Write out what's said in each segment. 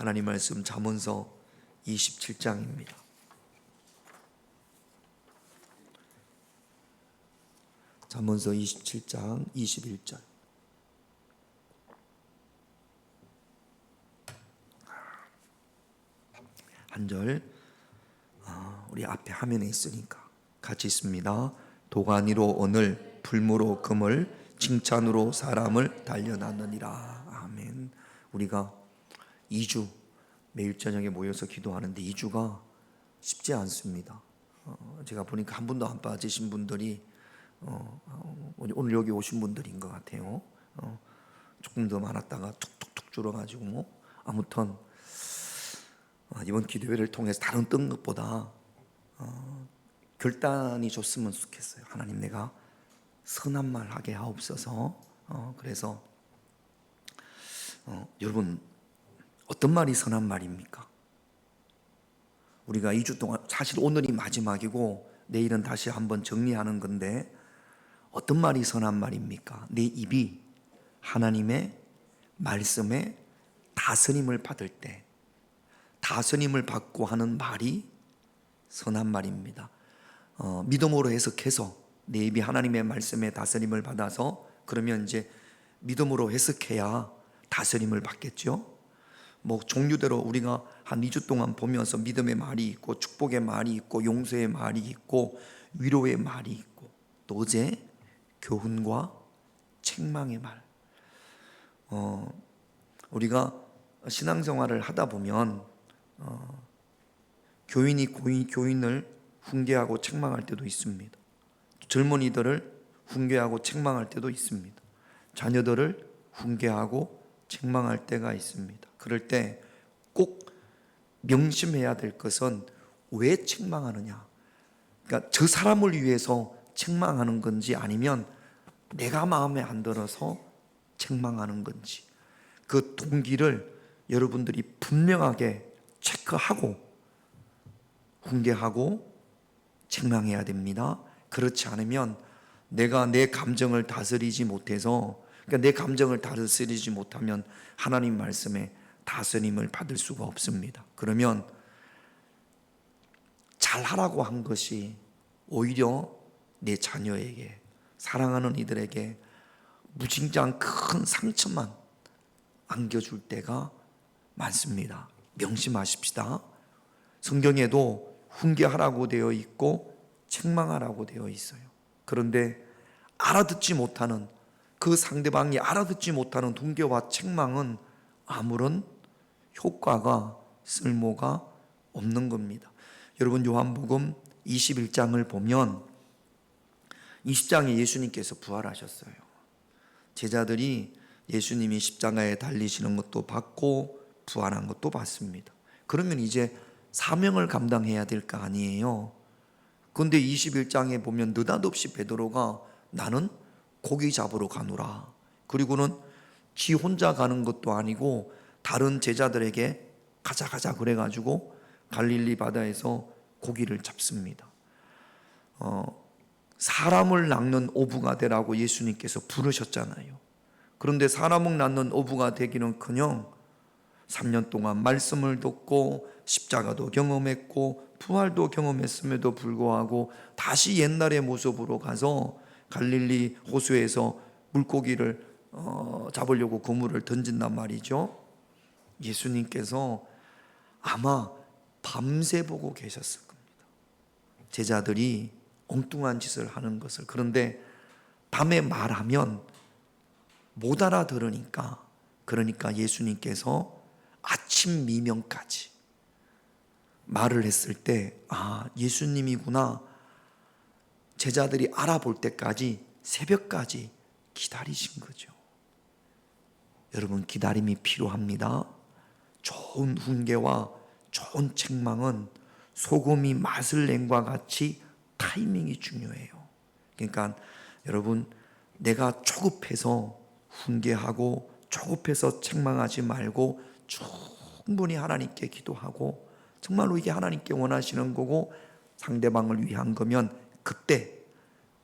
하나님 말씀 잠언서 27장입니다. 잠언서 27장 21절. 한 절 우리 앞에 화면에 있으니까 같이 있습니다. 도가니로 오늘, 불무로 금을, 칭찬으로 사람을 단련하느니라. 아멘. 우리가 2주 매일 저녁에 모여서 기도하는데 2주가 쉽지 않습니다. 제가 보니까 한 분도 안 빠지신 분들이 오늘 여기 오신 분들인 것 같아요. 조금 더 많았다가 툭툭툭 줄어가지고 아무튼 이번 기도회를 통해서 다른 뜬 것보다 결단이 좋으면 좋겠어요. 하나님, 내가 선한 말 하게 하옵소서. 그래서 여러분, 어떤 말이 선한 말입니까? 우리가 2주 동안, 사실 오늘이 마지막이고 내일은 다시 한번 정리하는 건데, 어떤 말이 선한 말입니까? 내 입이 하나님의 말씀에 다스림을 받을 때, 다스림을 받고 하는 말이 선한 말입니다. 믿음으로 해석해서 내 입이 하나님의 말씀에 다스림을 받아서, 그러면 이제 믿음으로 해석해야 다스림을 받겠죠. 뭐 종류대로 우리가 한 2주 동안 보면서 믿음의 말이 있고, 축복의 말이 있고, 용서의 말이 있고, 위로의 말이 있고, 또 어제 교훈과 책망의 말. 우리가 신앙생활을 하다 보면 교인이 교인을 훈계하고 책망할 때도 있습니다. 젊은이들을 훈계하고 책망할 때도 있습니다. 자녀들을 훈계하고 책망할 때가 있습니다. 그럴 때 꼭 명심해야 될 것은 왜 책망하느냐. 그러니까 저 사람을 위해서 책망하는 건지, 아니면 내가 마음에 안 들어서 책망하는 건지, 그 동기를 여러분들이 분명하게 체크하고 훈계하고 책망해야 됩니다. 그렇지 않으면 내가 내 감정을 다스리지 못해서, 그러니까 내 감정을 다스리지 못하면 하나님 말씀에 다스림을 받을 수가 없습니다. 그러면 잘하라고 한 것이 오히려 내 자녀에게, 사랑하는 이들에게 무진장 큰 상처만 안겨줄 때가 많습니다. 명심하십시다. 성경에도 훈계하라고 되어 있고 책망하라고 되어 있어요. 그런데 알아듣지 못하는, 그 상대방이 알아듣지 못하는 훈계와 책망은 아무런 효과가, 쓸모가 없는 겁니다. 여러분, 요한복음 21장을 보면 20장에 예수님께서 부활하셨어요. 제자들이 예수님이 십자가에 달리시는 것도 봤고 부활한 것도 봤습니다. 그러면 이제 사명을 감당해야 될 거 아니에요. 그런데 21장에 보면 느닷없이 베드로가 나는 고기 잡으러 가노라. 그리고는 지 혼자 가는 것도 아니고 다른 제자들에게 가자 그래가지고 갈릴리 바다에서 고기를 잡습니다. 사람을 낚는 어부가 되라고 예수님께서 부르셨잖아요. 그런데 사람을 낚는 어부가 되기는커녕 3년 동안 말씀을 듣고 십자가도 경험했고 부활도 경험했음에도 불구하고 다시 옛날의 모습으로 가서 갈릴리 호수에서 물고기를 잡으려고 그물을 던진단 말이죠. 예수님께서 아마 밤새 보고 계셨을 겁니다. 제자들이 엉뚱한 짓을 하는 것을. 그런데 밤에 말하면 못 알아들으니까, 그러니까 예수님께서 아침 미명까지 말을 했을 때, 아, 예수님이구나. 제자들이 알아볼 때까지, 새벽까지 기다리신 거죠. 여러분, 기다림이 필요합니다. 좋은 훈계와 좋은 책망은 소금이 맛을 낸과 같이 타이밍이 중요해요. 그러니까 여러분, 내가 조급해서 훈계하고 조급해서 책망하지 말고 충분히 하나님께 기도하고, 정말로 이게 하나님께 원하시는 거고 상대방을 위한 거면 그때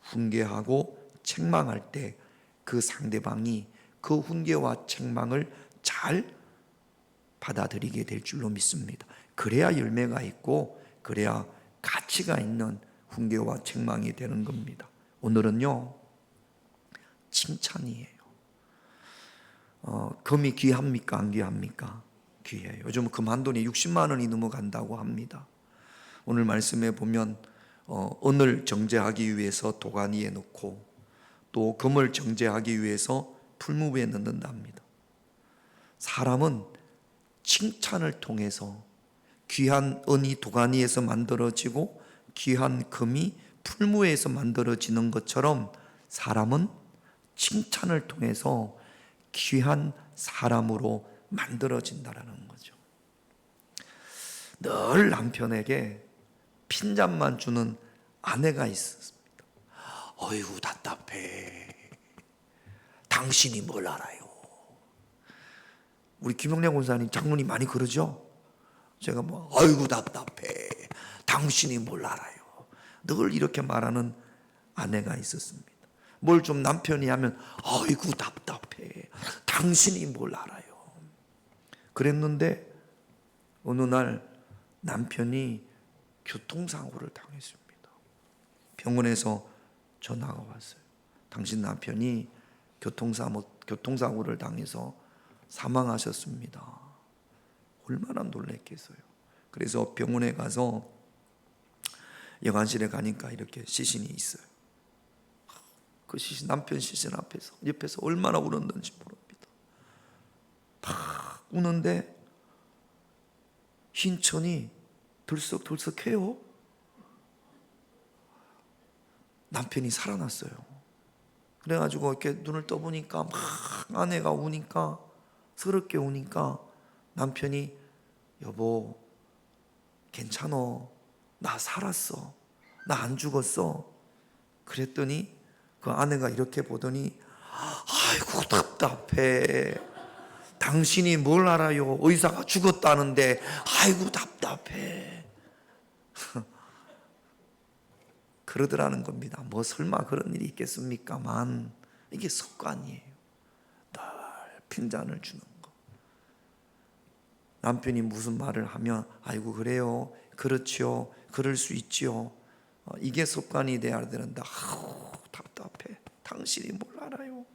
훈계하고 책망할 때 그 상대방이 그 훈계와 책망을 잘 받아들이게 될 줄로 믿습니다. 그래야 열매가 있고 그래야 가치가 있는 훈계와 책망이 되는 겁니다. 오늘은요, 칭찬이에요. 금이 귀합니까? 안 귀합니까? 귀해요. 요즘 금 한 돈이 60만 원이 넘어간다고 합니다. 오늘 말씀에 보면 은을 정제하기 위해서 도가니에 넣고 또 금을 정제하기 위해서 풀무부에 넣는다 합니다. 사람은 칭찬을 통해서 귀한 은이 도가니에서 만들어지고 귀한 금이 풀무에서 만들어지는 것처럼 사람은 칭찬을 통해서 귀한 사람으로 만들어진다라는 거죠. 늘 남편에게 핀잔만 주는 아내가 있었습니다. 어이구 답답해. 당신이 뭘 알아요? 우리 김영래 권사님 장로님 많이 그러죠? 제가 뭐 어이구 답답해. 당신이 뭘 알아요? 늘 이렇게 말하는 아내가 있었습니다. 뭘 좀 남편이 하면 어이구 답답해. 당신이 뭘 알아요? 그랬는데 어느 날 남편이 교통사고를 당했습니다. 병원에서 전화가 왔어요. 당신 남편이 교통사고를 당해서 사망하셨습니다. 얼마나 놀랐겠어요. 그래서 병원에 가서 여관실에 가니까 이렇게 시신이 있어요. 그 시신, 남편 시신 옆에서 얼마나 울었는지 모릅니다. 막 우는데 흰 천이 들썩들썩해요. 남편이 살아났어요. 그래가지고 이렇게 눈을 떠보니까 막 아내가 우니까, 서럽게 우니까 남편이 여보 괜찮어, 나 살았어, 나 안 죽었어. 그랬더니 그 아내가 이렇게 보더니 아이고 답답해. 당신이 뭘 알아요? 의사가 죽었다는데 아이고 답답해. 그러더라는 겁니다. 뭐 설마 그런 일이 있겠습니까만 이게 습관이에요. 늘 핀잔을 주는 거. 남편이 무슨 말을 하면 아이고 그래요, 그렇지요, 그럴 수 있지요. 이게 습관이 돼야 되는데 아우 답답해. 당신이 뭘 알아요?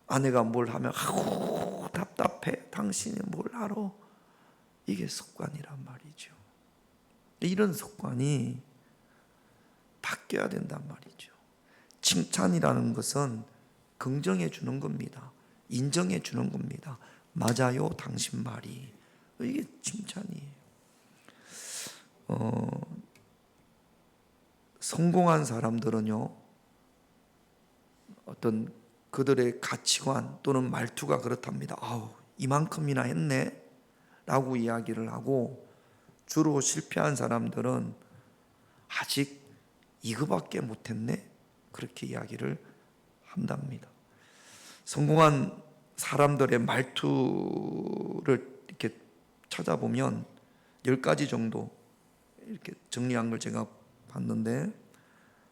아내가 뭘 하면 아우 답답해. 당신이 뭘 알아? 이게 습관이란 말이죠. 이런 습관이 바뀌어야 된단 말이죠. 칭찬이라는 것은 긍정해 주는 겁니다. 인정해 주는 겁니다. 맞아요, 당신 말이. 이게 칭찬이에요. 성공한 사람들은요, 어떤 그들의 가치관 또는 말투가 그렇답니다. 아우, 이만큼이나 했네? 라고 이야기를 하고, 주로 실패한 사람들은 아직 이거밖에 못했네? 그렇게 이야기를 한답니다. 성공한 사람들의 말투를 이렇게 찾아보면 10가지 정도 이렇게 정리한 걸 제가 봤는데,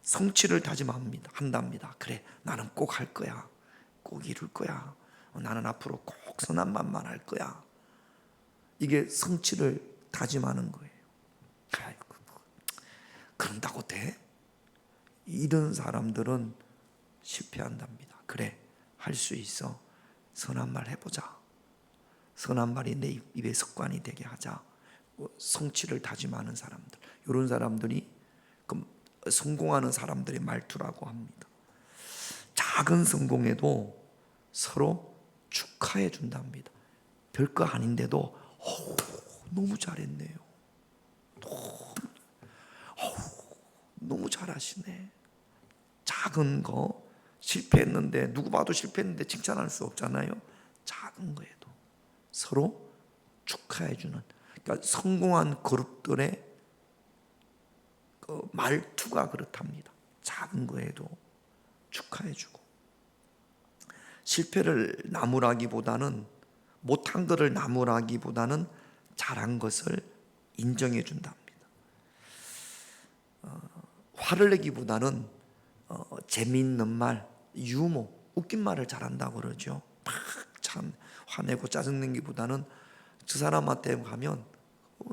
성취를 한답니다. 그래, 나는 꼭 할 거야. 꼭 이룰 거야. 나는 앞으로 꼭 선한 말만 할 거야. 이게 성취를 다짐하는 거예요. 아이고, 그런다고 돼? 이런 사람들은 실패한답니다. 그래, 할 수 있어. 선한 말 해보자. 선한 말이 내 입에 습관이 되게 하자. 성취를 다짐하는 사람들, 이런 사람들이 성공하는 사람들의 말투라고 합니다. 작은 성공에도 서로 축하해 준답니다. 별거 아닌데도 너무 잘했네요. 너무 잘하시네. 작은 거 실패했는데, 누구 봐도 실패했는데 칭찬할 수 없잖아요. 작은 거에도 서로 축하해 주는, 그러니까 성공한 그룹들의 그 말투가 그렇답니다. 작은 거에도 축하해 주고, 실패를 나무라기보다는, 못한 것을 나무라기보다는 잘한 것을 인정해 준답니다. 화를 내기보다는 재미있는 말, 유머, 웃긴 말을 잘한다고 그러죠. 참 화내고 짜증내기보다는 저 사람한테 가면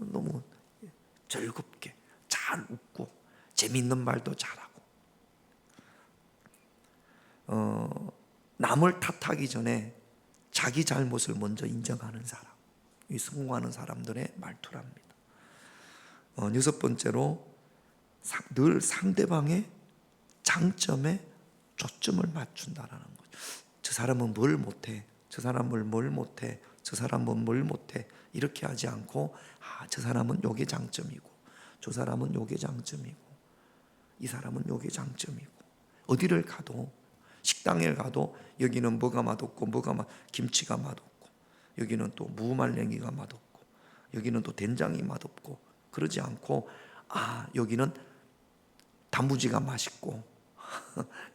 너무 즐겁게 잘 웃고 재미있는 말도 잘하고, 남을 탓하기 전에 자기 잘못을 먼저 인정하는 사람, 이 성공하는 사람들의 말투랍니다. 여섯 번째로 늘 상대방의 장점에 초점을 맞춘다라는 거죠. 저 사람은 뭘 못해, 저 사람은 뭘 못해, 저 사람은 뭘 못해, 이렇게 하지 않고 저 사람은 요게 장점이고, 저 사람은 요게 장점이고, 이 사람은 요게 장점이고, 어디를 가도, 식당에 가도 여기는 뭐가 맛없고 김치가 맛없고, 여기는 또 무말랭이가 맛없고, 여기는 또 된장이 맛없고, 그러지 않고 여기는 단무지가 맛있고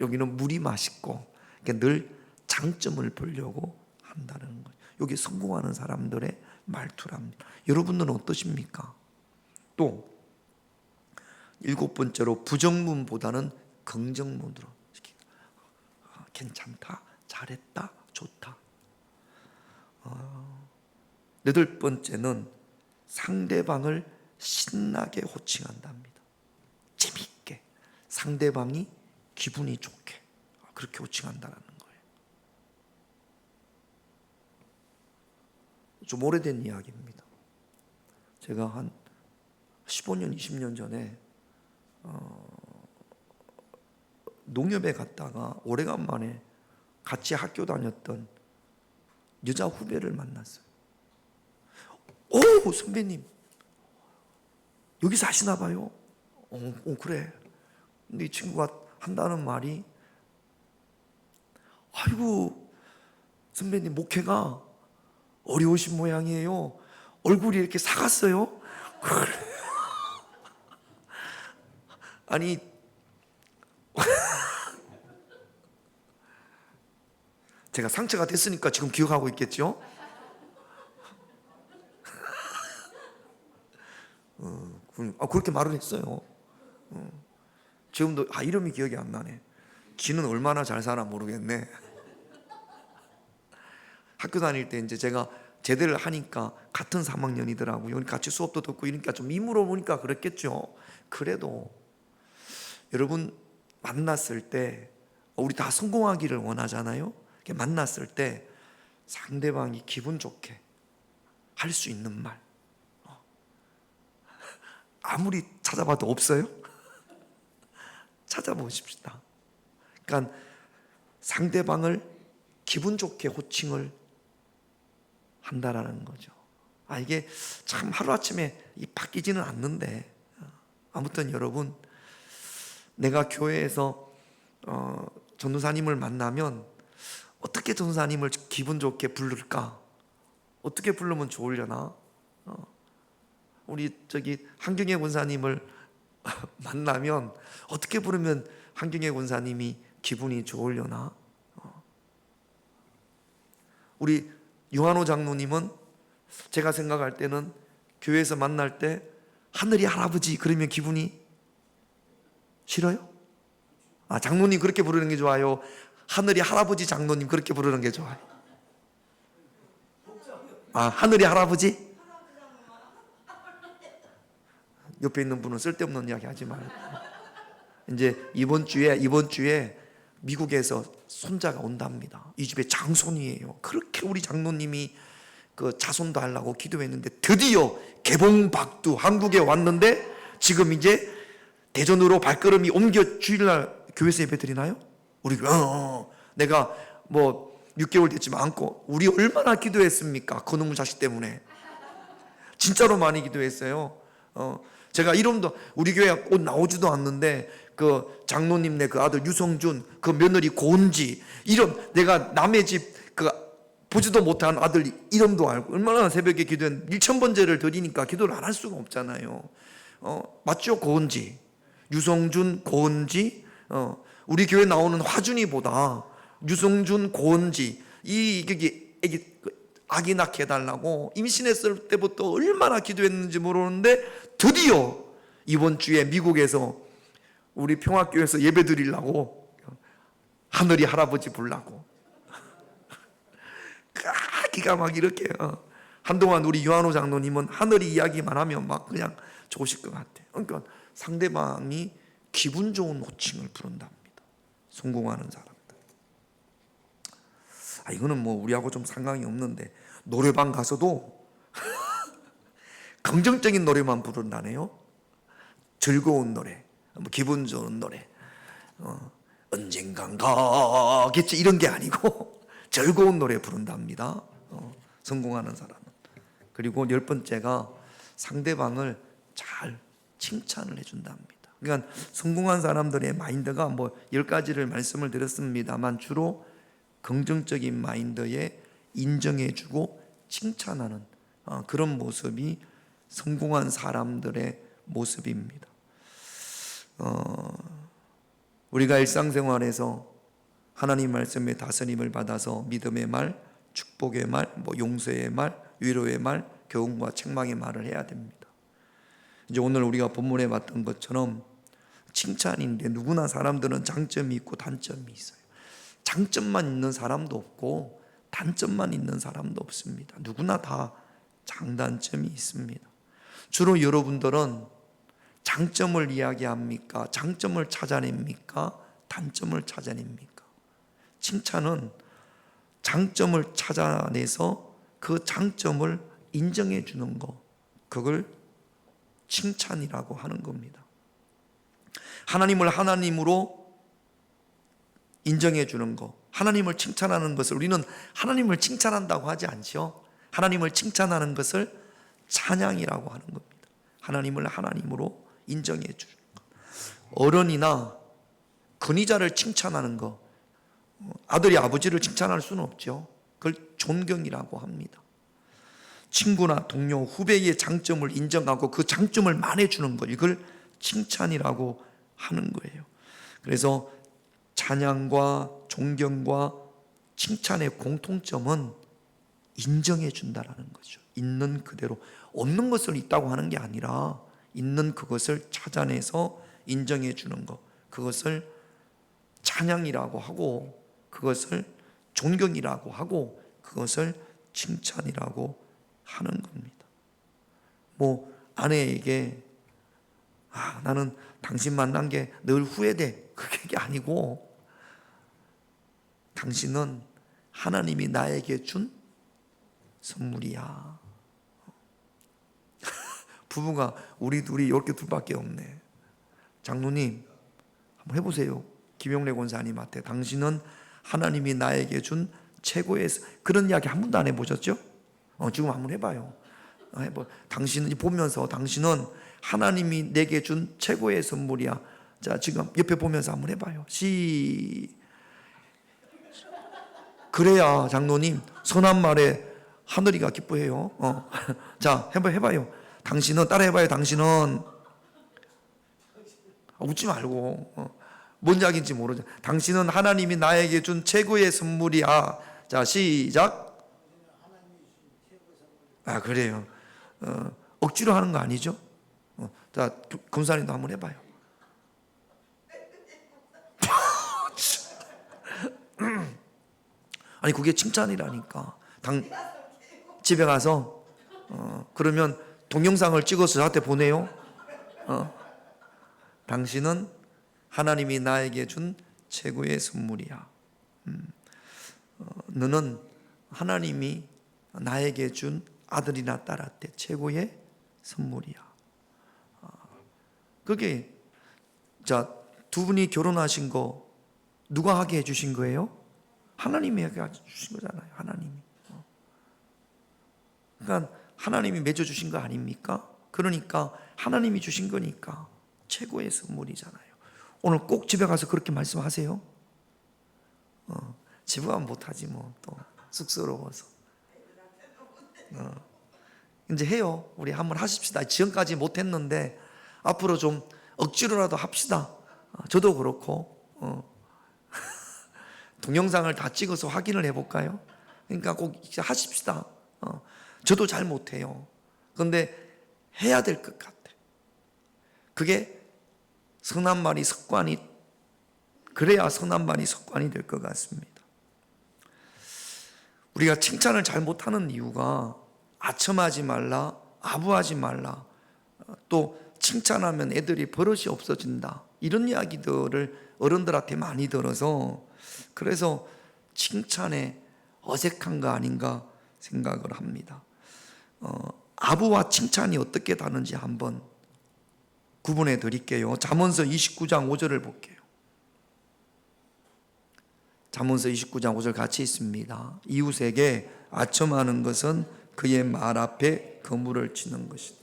여기는 물이 맛있고, 그러니까 늘 장점을 보려고 한다는 거예요. 여기 성공하는 사람들의 말투랍니다. 여러분들은 어떠십니까? 또 일곱 번째로 부정문보다는 긍정문으로, 괜찮다, 잘했다, 좋다. 여덟 번째는 상대방을 신나게 호칭한답니다. 재미있게, 상대방이 기분이 좋게, 그렇게 호칭한다는 거예요. 좀 오래된 이야기입니다. 제가 한 15년, 20년 전에 농협에 갔다가 오래간만에 같이 학교 다녔던 여자 후배를 만났어요. 오, 선배님 여기 사시나 봐요. 그래. 근데 이 친구가 한다는 말이, 아이고 선배님 목회가 어려우신 모양이에요. 얼굴이 이렇게 사갔어요. 아니 제가 상처가 됐으니까 지금 기억하고 있겠죠? 그렇게 말을 했어요. 지금도 이름이 기억이 안 나네. 지는 얼마나 잘 살아 모르겠네. 학교 다닐 때 이제 제가 제대를 하니까 같은 3학년이더라고요. 같이 수업도 듣고 이러니까 좀 미물어 보니까 그랬겠죠. 그래도 여러분 만났을 때 우리 다 성공하기를 원하잖아요. 만났을 때 상대방이 기분 좋게 할 수 있는 말, 아무리 찾아봐도 없어요? 찾아보십시다. 그러니까 상대방을 기분 좋게 호칭을 한다라는 거죠. 이게 참 하루아침에 바뀌지는 않는데, 아무튼 여러분, 내가 교회에서 전도사님을 만나면 어떻게 전도사님을 기분 좋게 부를까? 어떻게 부르면 좋으려나? 우리 한경애 권사님을 만나면 어떻게 부르면 한경애 권사님이 기분이 좋으려나? 우리 유한호 장로님은 제가 생각할 때는 교회에서 만날 때 하늘이 할아버지 그러면 기분이 싫어요? 장로님 그렇게 부르는 게 좋아요? 하늘이 할아버지 장로님 그렇게 부르는 게 좋아요? 하늘이 할아버지? 옆에 있는 분은 쓸데없는 이야기 하지 말고. 이제 이번 주에 미국에서 손자가 온답니다. 이 집에 장손이에요. 그렇게 우리 장로님이 그 자손도 하려고 기도했는데 드디어 개봉박두 한국에 왔는데, 지금 이제 대전으로 발걸음이 옮겨 주일날 교회에서 예배 드리나요? 우리 내가 6개월 됐지만 않고, 우리 얼마나 기도했습니까? 그놈의 자식 때문에 진짜로 많이 기도했어요. 제가 이름도 우리 교회 옷 나오지도 않는데 그 장로님네 그 아들 유성준, 그 며느리 고은지, 이름 내가 남의 집 그 보지도 못한 아들 이름도 알고, 얼마나 새벽에 기도했는데 1000번째를 드리니까 기도를 안 할 수가 없잖아요. 맞죠? 고은지, 유성준, 고은지. 우리 교회 나오는 화준이보다 유성준, 고은지, 애기 아기 낳게 해달라고 임신했을 때부터 얼마나 기도했는지 모르는데, 드디어 이번 주에 미국에서 우리 평화교회에서 예배 드리려고 하늘이 할아버지 부르려고 기가 막 이렇게 한동안 우리 유한호 장로님은 하늘이 이야기만 하면 막 그냥 좋으실 것 같아. 그러니까 상대방이 기분 좋은 호칭을 부른답니다. 성공하는 사람들. 이거는 뭐 우리하고 좀 상관이 없는데 노래방 가서도 긍정적인 노래만 부른다네요. 즐거운 노래, 기분 좋은 노래, 언젠간 가겠지 이런 게 아니고 즐거운 노래 부른답니다. 성공하는 사람은. 그리고 10번째가 상대방을 잘 칭찬을 해준답니다. 그러니까 성공한 사람들의 마인드가 뭐 10가지를 말씀을 드렸습니다만 주로 긍정적인 마인드에 인정해주고 칭찬하는 그런 모습이 성공한 사람들의 모습입니다. 우리가 일상생활에서 하나님 말씀의 다스림을 받아서 믿음의 말, 축복의 말, 용서의 말, 위로의 말, 교훈과 책망의 말을 해야 됩니다. 이제 오늘 우리가 본문에 봤던 것처럼 칭찬인데 누구나 사람들은 장점이 있고 단점이 있어요. 장점만 있는 사람도 없고 단점만 있는 사람도 없습니다. 누구나 다 장단점이 있습니다. 주로 여러분들은 장점을 이야기합니까? 장점을 찾아냅니까? 단점을 찾아냅니까? 칭찬은 장점을 찾아내서 그 장점을 인정해 주는 것, 그걸 칭찬이라고 하는 겁니다. 하나님을 하나님으로 인정해 주는 것, 하나님을 칭찬하는 것을 우리는 하나님을 칭찬한다고 하지 않죠. 하나님을 칭찬하는 것을 찬양이라고 하는 겁니다. 하나님을 하나님으로 인정해 주는 것. 어른이나 근위자를 칭찬하는 것, 아들이 아버지를 칭찬할 수는 없죠. 그걸 존경이라고 합니다. 친구나 동료, 후배의 장점을 인정하고 그 장점을 말해주는 것, 이걸 칭찬이라고 하는 거예요. 그래서 찬양과 존경과 칭찬의 공통점은 인정해 준다라는 거죠. 있는 그대로, 없는 것을 있다고 하는 게 아니라 있는 그것을 찾아내서 인정해 주는 것, 그것을 찬양이라고 하고 그것을 존경이라고 하고 그것을 칭찬이라고 하는 겁니다. 아내에게 나는 당신 만난 게 늘 후회돼, 그게 아니고 당신은 하나님이 나에게 준 선물이야. 부부가 우리 둘이 이렇게 둘밖에 없네. 장로님 한번 해보세요. 김용래 권사님한테 당신은 하나님이 나에게 준 최고의, 그런 이야기 한 번도 안 해보셨죠? 지금 한번 해봐요. 당신은 보면서 당신은 하나님이 내게 준 최고의 선물이야. 자, 지금 옆에 보면서 한번 해봐요. 그래야 장로님 선한 말에 하늘이가 기뻐해요. 자, 해봐요. 당신은, 따라해봐요. 당신은, 웃지 말고, 뭔 이야기인지 모르죠. 당신은 하나님이 나에게 준 최고의 선물이야. 자, 시작. 그래요. 억지로 하는 거 아니죠? 자, 금사님도 한번 해봐요. 아니, 그게 칭찬이라니까. 집에 가서, 그러면 동영상을 찍어서 저한테 보내요. 당신은 하나님이 나에게 준 최고의 선물이야. 너는 하나님이 나에게 준 아들이나 딸한테 최고의 선물이야. 그게, 자, 두 분이 결혼하신 거 누가 하게 해주신 거예요? 하나님이 하게 해주신 거잖아요. 하나님이. 그러니까 하나님이 맺어주신 거 아닙니까? 그러니까 하나님이 주신 거니까 최고의 선물이잖아요. 오늘 꼭 집에 가서 그렇게 말씀하세요. 집에 가면 못하지 또 쑥스러워서. 이제 해요. 우리 한번 하십시다. 지금까지 못했는데 앞으로 좀 억지로라도 합시다. 저도 그렇고 동영상을 다 찍어서 확인을 해볼까요? 그러니까 꼭 하십시다. 저도 잘 못해요. 그런데 해야 될 것 같아. 그게 선한 말이 습관이, 그래야 선한 말이 습관이 될 것 같습니다. 우리가 칭찬을 잘 못하는 이유가 아첨하지 말라, 아부하지 말라, 또 칭찬하면 애들이 버릇이 없어진다, 이런 이야기들을 어른들한테 많이 들어서 그래서 칭찬에 어색한 거 아닌가 생각을 합니다. 아부와 칭찬이 어떻게 다른지 한번 구분해 드릴게요. 잠언서 29장 5절을 볼게요. 잠언서 29장 5절 같이 있습니다. 이웃에게 아첨하는 것은 그의 말 앞에 거물을 치는 것이다.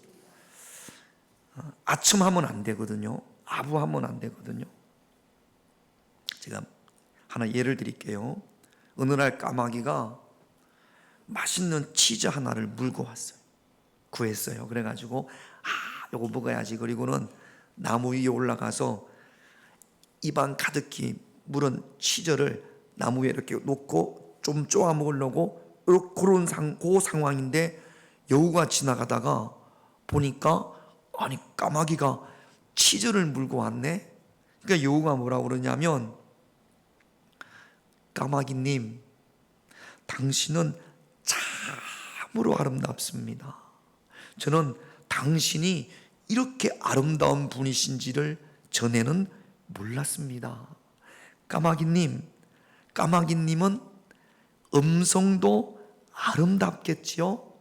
아첨하면 안 되거든요. 아부하면 안 되거든요. 제가 하나 예를 드릴게요. 어느 날 까마귀가 맛있는 치즈 하나를 물고 왔어요. 구했어요. 그래가지고 요거 먹어야지. 그리고는 나무 위에 올라가서 입안 가득히 물은 치즈를 나무 위에 이렇게 놓고 좀 쪼아 먹으려고 그런 그 상황인데 여우가 지나가다가 보니까 아니 까마귀가 치즈를 물고 왔네. 그러니까 여우가 뭐라고 그러냐면, 까마귀님, 당신은 참으로 아름답습니다. 저는 당신이 이렇게 아름다운 분이신지를 전에는 몰랐습니다. 까마귀님은 음성도 아름답겠지요?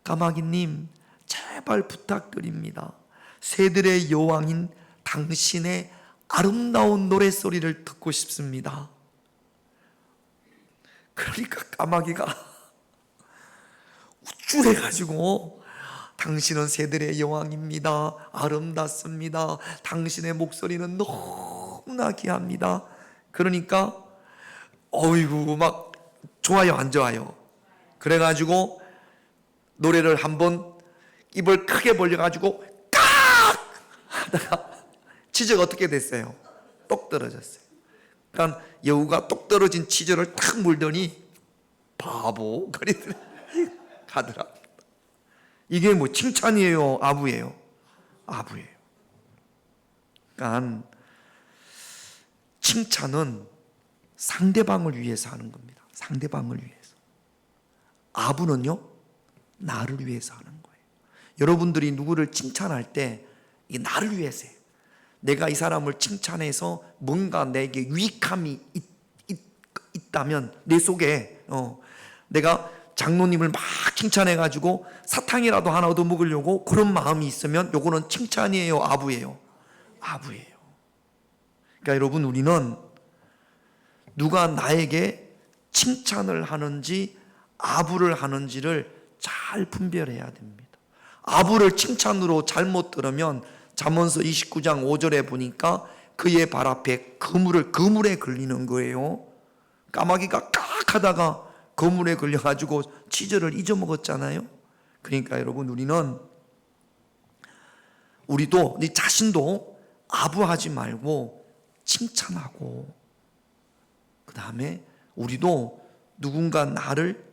까마귀님, 제발 부탁드립니다. 새들의 여왕인 당신의 아름다운 노랫소리를 듣고 싶습니다. 그러니까 까마귀가 우쭐해가지고, 당신은 새들의 여왕입니다. 아름답습니다. 당신의 목소리는 너무나 귀합니다. 그러니까 어이구 막 좋아요 안 좋아요? 그래가지고 노래를 한번 입을 크게 벌려가지고 깍 하다가 치즈가 어떻게 됐어요? 똑 떨어졌어요. 그러니까 여우가 똑 떨어진 치즈를 탁 물더니 바보 그리더니 가더라. 이게 뭐 칭찬이에요, 아부예요? 아부예요. 그러니까 칭찬은 상대방을 위해서 하는 겁니다. 상대방을 위해서. 아부는요, 나를 위해서 하는 거예요. 여러분들이 누구를 칭찬할 때 이게 나를 위해서예요. 내가 이 사람을 칭찬해서 뭔가 내게 유익함이 있다면 내 속에 내가 장로님을 막 칭찬해가지고 사탕이라도 하나 얻어 먹으려고 그런 마음이 있으면 요거는 칭찬이에요, 아부예요? 아부예요. 그러니까 여러분, 우리는 누가 나에게 칭찬을 하는지 아부를 하는지를 잘 분별해야 됩니다. 아부를 칭찬으로 잘못 들으면 잠언서 29장 5절에 보니까 그의 발 앞에 그물에 걸리는 거예요. 까마귀가 깍 하다가 거물에 걸려가지고 치즈를 잊어먹었잖아요. 그러니까 여러분, 우리도 네 자신도 아부하지 말고 칭찬하고, 그 다음에 우리도 누군가 나를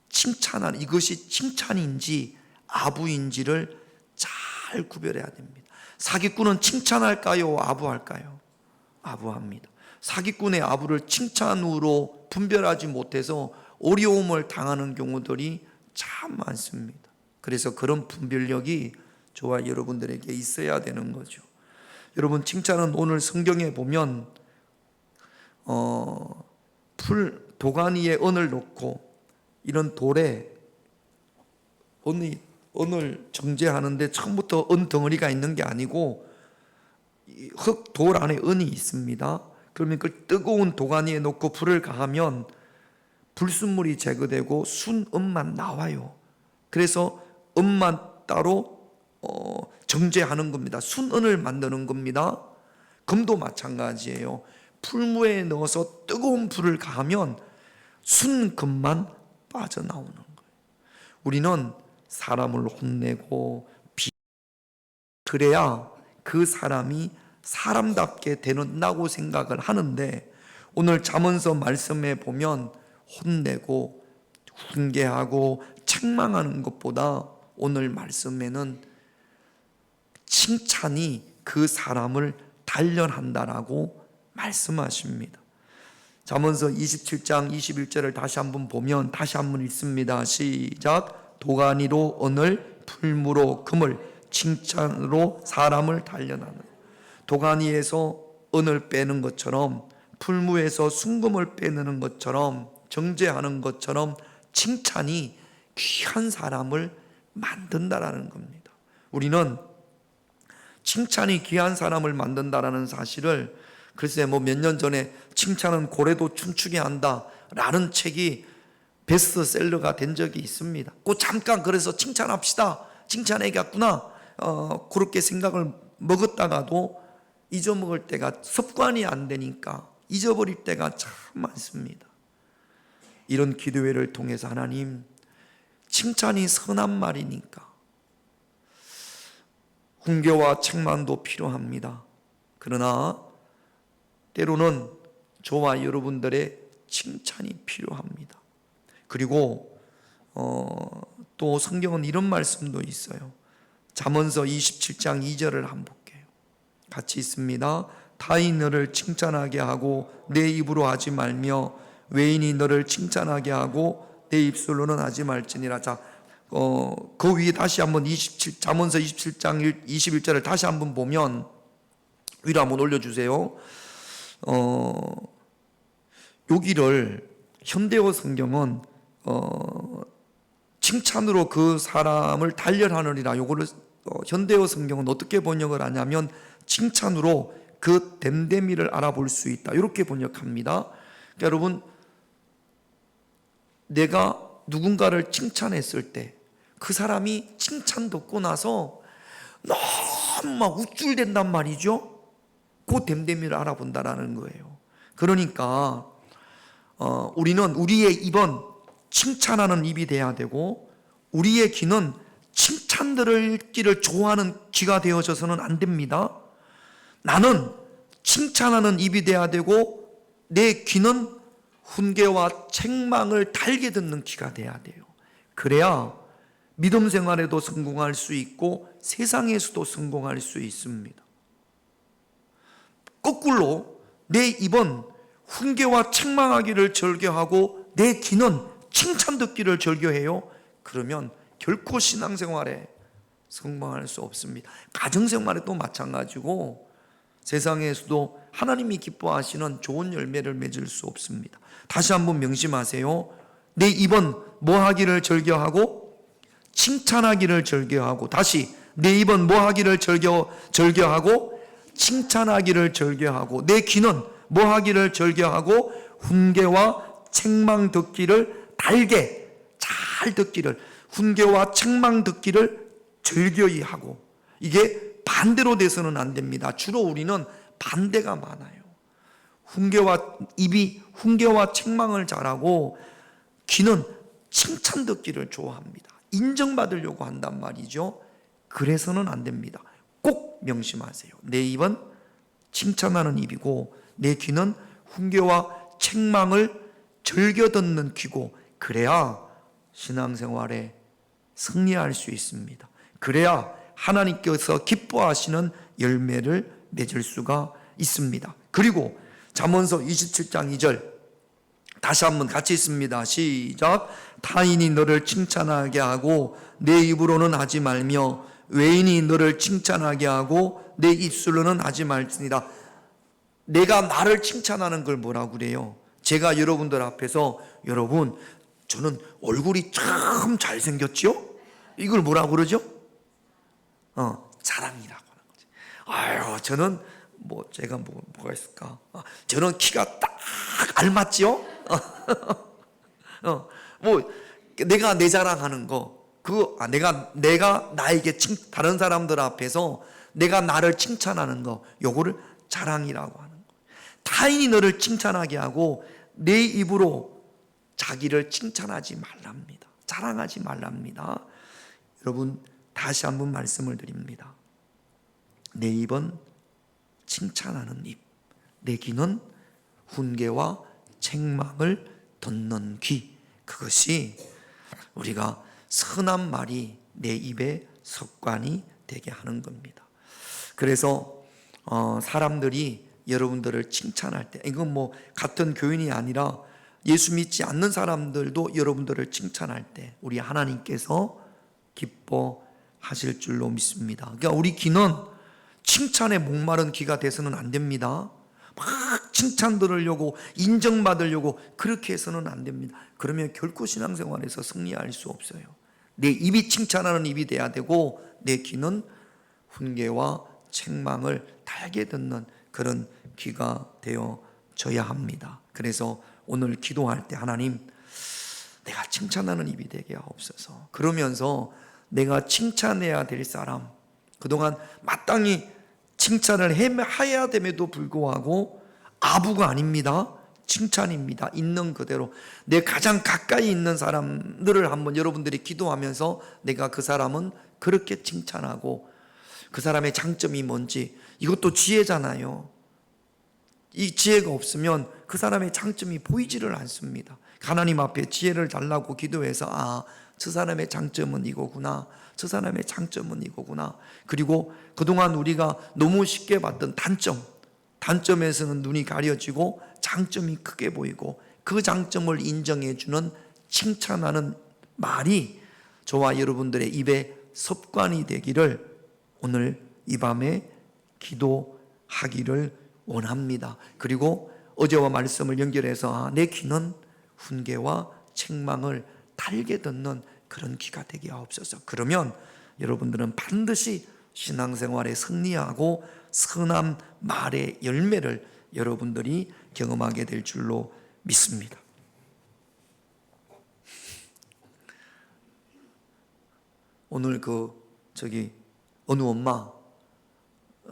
칭찬하는, 이것이 칭찬인지 아부인지를 잘 구별해야 됩니다. 사기꾼은 칭찬할까요, 아부할까요? 아부합니다. 사기꾼의 아부를 칭찬으로 분별하지 못해서 어려움을 당하는 경우들이 참 많습니다. 그래서 그런 분별력이 저와 여러분들에게 있어야 되는 거죠. 여러분, 칭찬은 오늘 성경에 보면 도가니에 은을 넣고 이런 돌에 은을 정제하는데 처음부터 은 덩어리가 있는 게 아니고 돌 안에 은이 있습니다. 그러면 그 뜨거운 도가니에 넣고 불을 가하면 불순물이 제거되고 순은만 나와요. 그래서 은만 따로 정제하는 겁니다. 순은을 만드는 겁니다. 금도 마찬가지예요. 풀무에 넣어서 뜨거운 불을 가하면 순금만 빠져나오는 거예요. 우리는 사람을 혼내고 그래야 그 사람이 사람답게 되는다고 생각을 하는데, 오늘 잠언서 말씀에 보면 혼내고 훈계하고 책망하는 것보다 오늘 말씀에는 칭찬이 그 사람을 단련한다라고 말씀하십니다. 잠언서 27장 21절을 다시 한번 보면 다시 한번 읽습니다. 시작. 도가니로 언을, 풀무로 금을, 칭찬으로 사람을 단련하는. 도가니에서 은을 빼는 것처럼, 풀무에서 순금을 빼내는 것처럼, 정죄하는 것처럼 칭찬이 귀한 사람을 만든다라는 겁니다. 우리는 칭찬이 귀한 사람을 만든다라는 사실을, 글쎄 몇 년 전에 칭찬은 고래도 춤추게 한다 라는 책이 베스트셀러가 된 적이 있습니다. 그 잠깐 그래서 칭찬합시다, 칭찬해야겠구나 그렇게 생각을 먹었다가도 잊어먹을 때가, 습관이 안 되니까 잊어버릴 때가 참 많습니다. 이런 기도회를 통해서 하나님, 칭찬이 선한 말이니까 훈계와 책망도 필요합니다. 그러나 때로는 저와 여러분들의 칭찬이 필요합니다. 그리고 또 성경은 이런 말씀도 있어요. 잠언서 27장 2절을 한번 볼게요. 같이 있습니다. 타인이 너를 칭찬하게 하고 내 입으로 하지 말며 외인이 너를 칭찬하게 하고 내 입술로는 하지 말지니라. 자, 그 위에 다시 한번 잠언서 27장 21절을 다시 한번 보면, 위로 한번 올려주세요. 여기를 현대어 성경은 칭찬으로 그 사람을 단련하느니라, 요거를 현대어 성경은 어떻게 번역을 하냐면 칭찬으로 그 됨됨이를 알아볼 수 있다, 이렇게 번역합니다. 그러니까 여러분, 내가 누군가를 칭찬했을 때 그 사람이 칭찬 듣고 나서 너무 막 우쭐댄단 말이죠. 그 됨됨이를 알아본다라는 거예요. 그러니까 우리는, 우리의 입은 칭찬하는 입이 돼야 되고, 우리의 귀는 칭찬 듣기를 좋아하는 귀가 되어져서는 안 됩니다. 나는 칭찬하는 입이 돼야 되고, 내 귀는 훈계와 책망을 달게 듣는 귀가 돼야 돼요. 그래야 믿음 생활에도 성공할 수 있고 세상에서도 성공할 수 있습니다. 거꾸로 내 입은 훈계와 책망하기를 즐겨하고 내 귀는 칭찬 듣기를 즐겨해요. 그러면 결코 신앙생활에 성공할 수 없습니다. 가정생활에도 마찬가지고 세상에서도 하나님이 기뻐하시는 좋은 열매를 맺을 수 없습니다. 다시 한번 명심하세요. 내 입은 뭐 하기를 즐겨하고? 칭찬하기를 즐겨하고. 다시, 내 입은 뭐 하기를 즐겨하고? 칭찬하기를 즐겨하고. 내 귀는 뭐 하기를 즐겨하고? 훈계와 책망 듣기를 달게, 잘 듣기를, 훈계와 책망 듣기를 즐겨히 하고. 이게 반대로 돼서는 안 됩니다. 주로 우리는 반대가 많아요. 입이 훈계와 책망을 잘하고 귀는 칭찬 듣기를 좋아합니다. 인정받으려고 한단 말이죠. 그래서는 안 됩니다. 꼭 명심하세요. 내 입은 칭찬하는 입이고 내 귀는 훈계와 책망을 즐겨 듣는 귀고, 그래야 신앙생활에 승리할 수 있습니다. 그래야 하나님께서 기뻐하시는 열매를 맺을 수가 있습니다. 그리고 잠언서 27장 2절 다시 한번 같이 있습니다. 시작. 타인이 너를 칭찬하게 하고 내 입으로는 하지 말며 외인이 너를 칭찬하게 하고 내 입술로는 하지 말지니라. 내가 나를 칭찬하는 걸 뭐라고 그래요? 제가 여러분들 앞에서, 여러분 저는 얼굴이 참 잘생겼죠? 이걸 뭐라고 그러죠? 자랑이라고 하는 거지. 아유, 저는 제가 뭐가 있을까? 저는 키가 딱 알맞지요? 내가 내 자랑하는 거, 내가 나에게 다른 사람들 앞에서 내가 나를 칭찬하는 거, 요거를 자랑이라고 하는 거. 타인이 너를 칭찬하게 하고 내 입으로 자기를 칭찬하지 말랍니다. 자랑하지 말랍니다. 여러분, 다시 한번 말씀을 드립니다. 내 입은 칭찬하는 입, 내 귀는 훈계와 책망을 듣는 귀, 그것이 우리가 선한 말이 내 입에 습관이 되게 하는 겁니다. 그래서 사람들이 여러분들을 칭찬할 때, 이건 뭐 같은 교인이 아니라 예수 믿지 않는 사람들도 여러분들을 칭찬할 때 우리 하나님께서 기뻐하실 줄로 믿습니다. 그러니까 우리 귀는 칭찬에 목마른 귀가 돼서는 안 됩니다. 막 칭찬 들으려고 인정받으려고 그렇게 해서는 안 됩니다. 그러면 결코 신앙생활에서 승리할 수 없어요. 내 입이 칭찬하는 입이 돼야 되고 내 귀는 훈계와 책망을 달게 듣는 그런 귀가 되어져야 합니다. 그래서 오늘 기도할 때 하나님, 내가 칭찬하는 입이 되게 하옵소서. 그러면서 내가 칭찬해야 될 사람, 그동안 마땅히 칭찬을 해야 됨에도 불구하고 아부가 아닙니다. 칭찬입니다. 있는 그대로 내 가장 가까이 있는 사람들을 한번 여러분들이 기도하면서 내가 그 사람은 그렇게 칭찬하고 그 사람의 장점이 뭔지, 이것도 지혜잖아요. 이 지혜가 없으면 그 사람의 장점이 보이지를 않습니다. 하나님 앞에 지혜를 달라고 기도해서 저 사람의 장점은 이거구나, 저 사람의 장점은 이거구나. 그리고 그동안 우리가 너무 쉽게 봤던 단점에서는 눈이 가려지고 장점이 크게 보이고 그 장점을 인정해주는 칭찬하는 말이 저와 여러분들의 입에 습관이 되기를 오늘 이 밤에 기도하기를 원합니다. 그리고 어제와 말씀을 연결해서 내 귀는 훈계와 책망을 달게 듣는 그런 귀가 되게 하옵소서. 그러면 여러분들은 반드시 신앙생활에 승리하고 선한 말의 열매를 여러분들이 경험하게 될 줄로 믿습니다. 오늘 어느 엄마,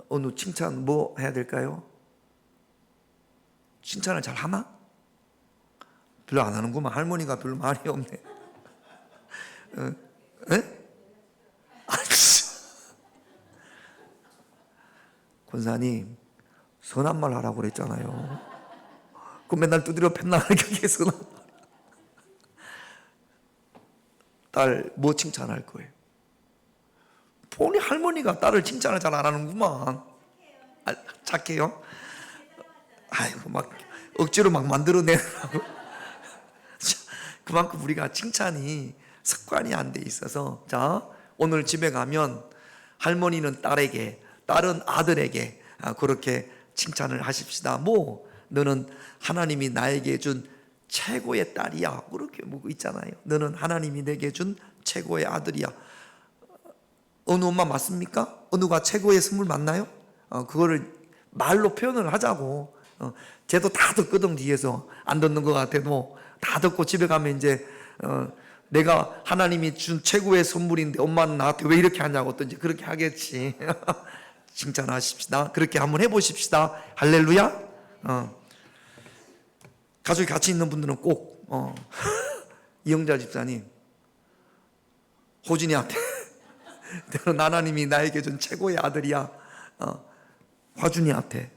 어느 칭찬 뭐 해야 될까요? 칭찬을 잘 하나? 별로 안 하는구만. 할머니가 별로 말이 없네. 권사님, 선한 말 하라고 그랬잖아요. 그 맨날 두드려 팼나 그게 선한 말. 딸 뭐 칭찬할 거예요? 본이 할머니가 딸을 칭찬을 잘 안 하는구만. 착해요? 아이고, 막 억지로 막 만들어내라고. 그만큼 우리가 칭찬이 습관이 안 돼 있어서, 자, 오늘 집에 가면 할머니는 딸에게, 딸은 아들에게 그렇게 칭찬을 하십시다. 너는 하나님이 나에게 준 최고의 딸이야. 그렇게 뭐 있잖아요. 너는 하나님이 내게 준 최고의 아들이야. 어느 엄마 맞습니까? 어느가 최고의 선물 맞나요? 그거를 말로 표현을 하자고. 쟤도 다 듣거든. 뒤에서 안 듣는 것 같아도 다 듣고 집에 가면 이제 내가 하나님이 준 최고의 선물인데 엄마는 나한테 왜 이렇게 하냐고 또 이제 그렇게 하겠지. 칭찬하십시다. 그렇게 한번 해보십시다. 할렐루야. 가족이 같이 있는 분들은 꼭 이영자 집사님, 호진이한테 너는 하나님이 나에게 준 최고의 아들이야. 화준이한테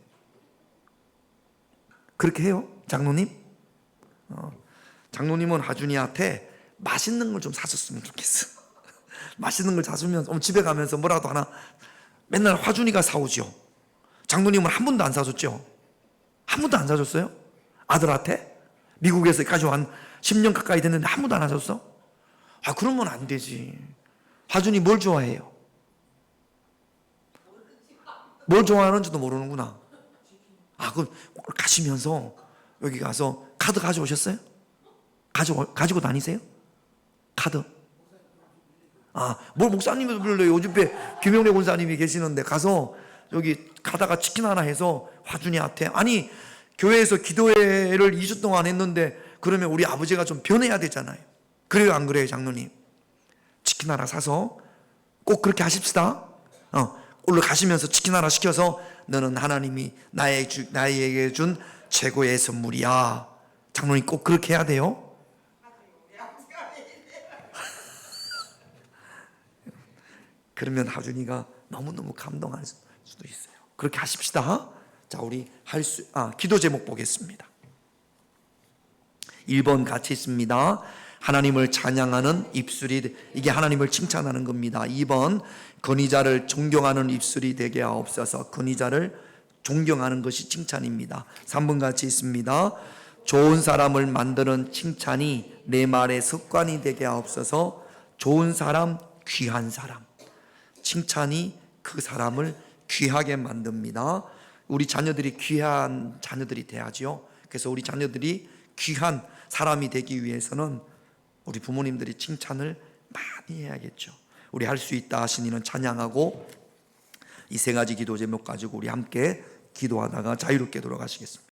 그렇게 해요. 장로님, 장로님은 화준이한테 맛있는 걸 좀 사줬으면 좋겠어. 맛있는 걸 사주면 집에 가면서 뭐라도 하나, 맨날 화준이가 사오죠. 장로님은 한 번도 안 사줬죠. 한 번도 안 사줬어요? 아들한테? 미국에서 가져온 10년 가까이 됐는데 한 번도 안 사줬어? 그러면 안 되지. 화준이 뭘 좋아해요? 뭘 좋아하는지도 모르는구나. 그럼 가시면서 여기 가서 카드 가져오셨어요? 가지고 다니세요? 카드? 뭘 목사님도 불러요. 요즘에 김영래 권사님이 계시는데 가서 여기 가다가 치킨 하나 해서 화준이한테, 아니 교회에서 기도회를 2주 동안 했는데 그러면 우리 아버지가 좀 변해야 되잖아요. 그래요, 안 그래요, 장로님? 치킨 하나 사서 꼭 그렇게 하십시다. 오늘 가시면서 치킨 하나 시켜서 너는 하나님이 나에게 준 최고의 선물이야. 장로님 꼭 그렇게 해야 돼요. 그러면 하준이가 너무너무 감동할 수도 있어요. 그렇게 하십시다. 자, 우리 기도 제목 보겠습니다. 1번 같이 있습니다. 하나님을 찬양하는 입술이, 이게 하나님을 칭찬하는 겁니다. 2번, 권위자를 존경하는 입술이 되게 하옵소서. 권위자를 존경하는 것이 칭찬입니다. 3번 같이 있습니다. 좋은 사람을 만드는 칭찬이 내 말의 습관이 되게 하옵소서. 좋은 사람, 귀한 사람. 칭찬이 그 사람을 귀하게 만듭니다. 우리 자녀들이 귀한 자녀들이 돼야지요. 그래서 우리 자녀들이 귀한 사람이 되기 위해서는 우리 부모님들이 칭찬을 많이 해야겠죠. 우리 할 수 있다 하신 이는 찬양하고 이 세 가지 기도 제목 가지고 우리 함께 기도하다가 자유롭게 돌아가시겠습니다.